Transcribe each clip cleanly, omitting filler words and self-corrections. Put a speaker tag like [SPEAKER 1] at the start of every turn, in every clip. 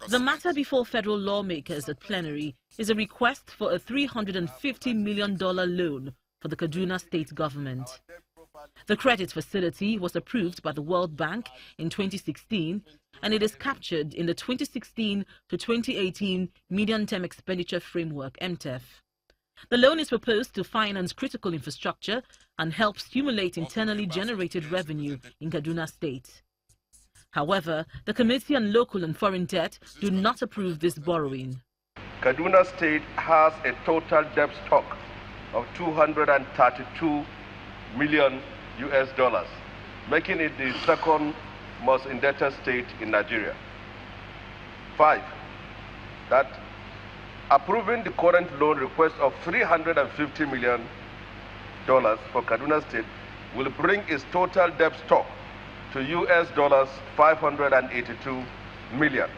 [SPEAKER 1] The matter before federal lawmakers at plenary is a request for a $350 million loan for the Kaduna state government. The credit facility was approved by the World Bank in 2016, and it is captured in the 2016 to 2018 Medium-Term Expenditure Framework, MTEF. The loan is proposed to finance critical infrastructure and help stimulate internally generated revenue in Kaduna State. However, the Committee on Local and Foreign Debt do not approve this borrowing.
[SPEAKER 2] Kaduna State has a total debt stock of $232 million, making it the second most indebted state in Nigeria. 5, that approving the current loan request of $350 million for Kaduna State will bring its total debt stock to $582 million.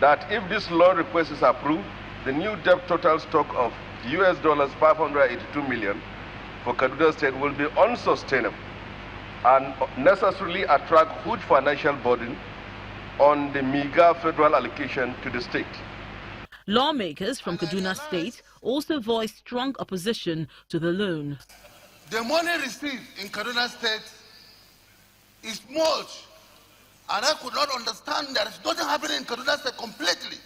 [SPEAKER 2] That if this loan request is approved, the new debt total stock of $582 million for Kaduna State will be unsustainable and necessarily attract huge financial burden on the meager federal allocation to the state.
[SPEAKER 1] Lawmakers from Kaduna State also voiced strong opposition to the loan.
[SPEAKER 3] The money received in Kaduna State is much, and I could not understand that it's nothing happening in Kaduna State completely.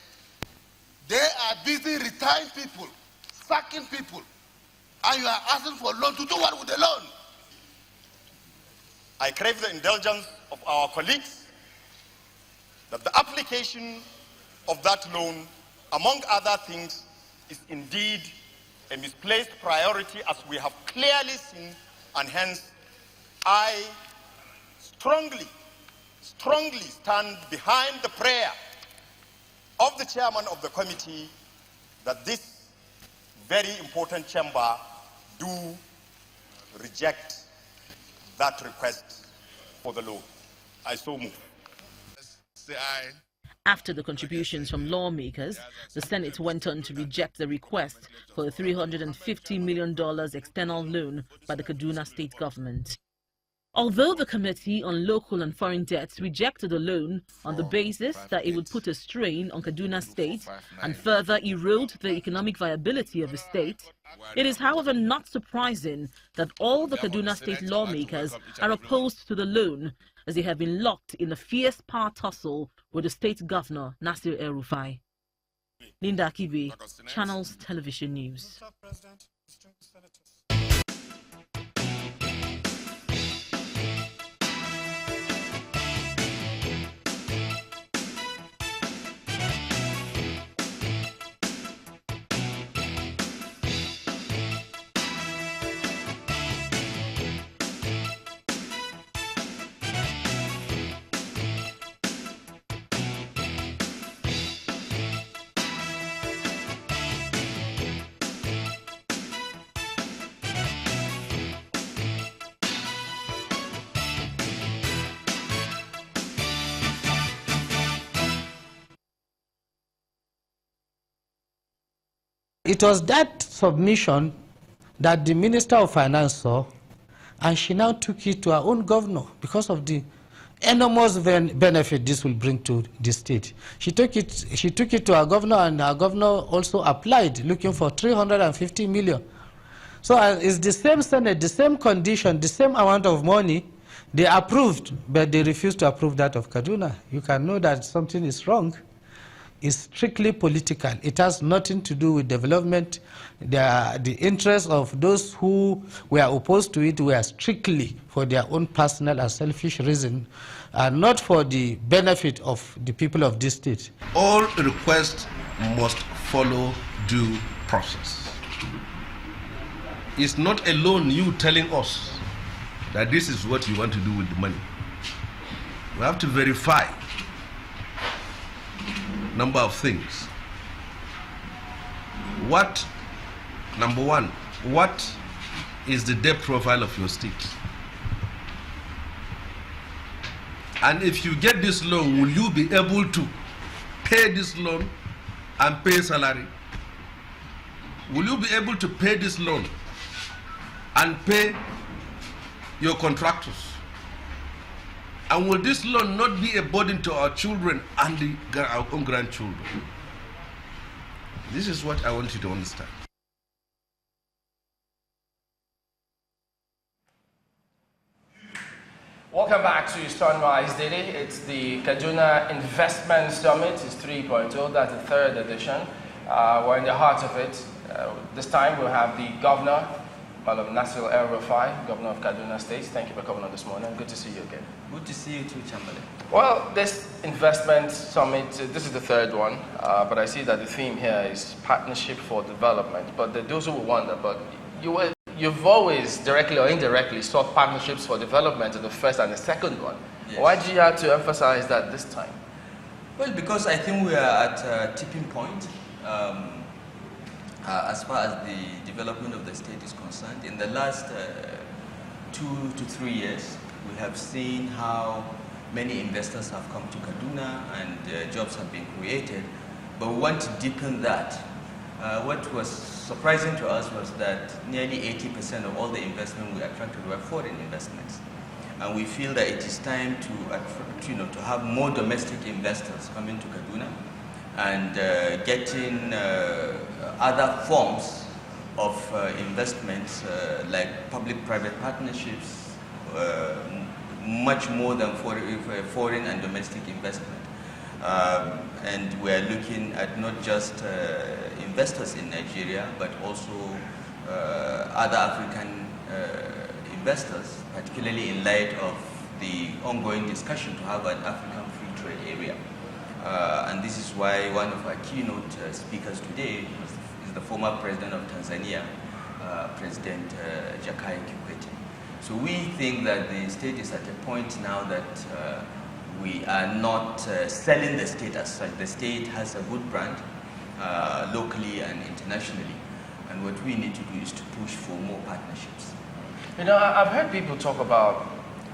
[SPEAKER 3] They are busy retiring people, sacking people, and you are asking for a loan to do what with the loan?
[SPEAKER 4] I crave the indulgence of our colleagues that the application of that loan, among other things, is indeed a misplaced priority, as we have clearly seen, and hence I strongly stand behind the prayer of the chairman of the committee that this very important chamber do reject that request for the loan. I so move.
[SPEAKER 3] Say aye.
[SPEAKER 1] After the contributions from lawmakers, the Senate went on to reject the request for a $350 million external loan by the Kaduna state government. Although the Committee on Local and Foreign Debts rejected the loan on the basis that it would put a strain on Kaduna State and further erode the economic viability of the state, it is, however, not surprising that all the Kaduna State lawmakers are opposed to the loan, as they have been locked in a fierce power tussle with the state governor, Nasir El-Rufai. Linda Akibe, Channels Television News.
[SPEAKER 5] It was that submission that the Minister of Finance saw, and she now took it to her own governor because of the enormous benefit this will bring to the state. She took it to her governor, and her governor also applied, looking for $350 million. So it's the same Senate, the same condition, the same amount of money. They approved, but they refused to approve that of Kaduna. You can know that something is wrong. Is strictly political. It has nothing to do with development. The interests of those who were opposed to it were strictly for their own personal and selfish reason, and not for the benefit of the people of this state.
[SPEAKER 6] All requests must follow due process. It's not alone you telling us that this is what you want to do with the money. We have to verify number of things. Number one, what is the debt profile of your state? And if you get this loan, will you be able to pay this loan and pay salary? Will you be able to pay this loan and pay your contractors And will this loan not be a burden to our children and our own grandchildren? This is what I want you to understand.
[SPEAKER 7] Welcome back to Sunrise Daily. It's the Kaduna Investment Summit. It's 3.0. That's the third edition. We're in the heart of it. This time we'll have the governor, Madam El-Rufai, governor of Kaduna State. Thank you for coming on this morning. Good to see you again.
[SPEAKER 8] Good to see you too, Chamberlain.
[SPEAKER 7] Well, this investment summit, this is the third one, but I see that the theme here is partnership for development. But those who will wonder, but you've always directly or indirectly sought partnerships for development in the first and the second one. Yes. Why did you have to emphasize that this time?
[SPEAKER 8] Well, because I think we are at a tipping point as far as the development of the state is concerned. In the last 2 to 3 years, we have seen how many investors have come to Kaduna and jobs have been created, but we want to deepen that. What was surprising to us was that nearly 80% of all the investment we attracted were foreign investments. And we feel that it is time to, to have more domestic investors coming to Kaduna and getting other forms of investments like public-private partnerships, much more than foreign and domestic investment. And we're looking at not just investors in Nigeria, but also other African investors, particularly in light of the ongoing discussion to have an African free trade area. And this is why one of our keynote speakers today is the former president of Tanzania, President Jakaya Kikwete. So we think that the state is at a point now that we are not selling the state as such. The state has a good brand locally and internationally. And what we need to do is to push for more partnerships.
[SPEAKER 7] You know, I've heard people talk about,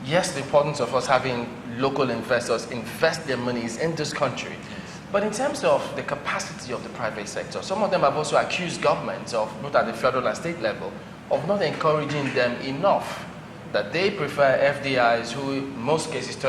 [SPEAKER 7] yes, the importance of us having local investors invest their monies in this country.
[SPEAKER 8] Yes.
[SPEAKER 7] But in terms of the capacity of the private sector, some of them have also accused governments of, both at the federal and state level, of not encouraging them enough, that they prefer FDIs who in most cases turn out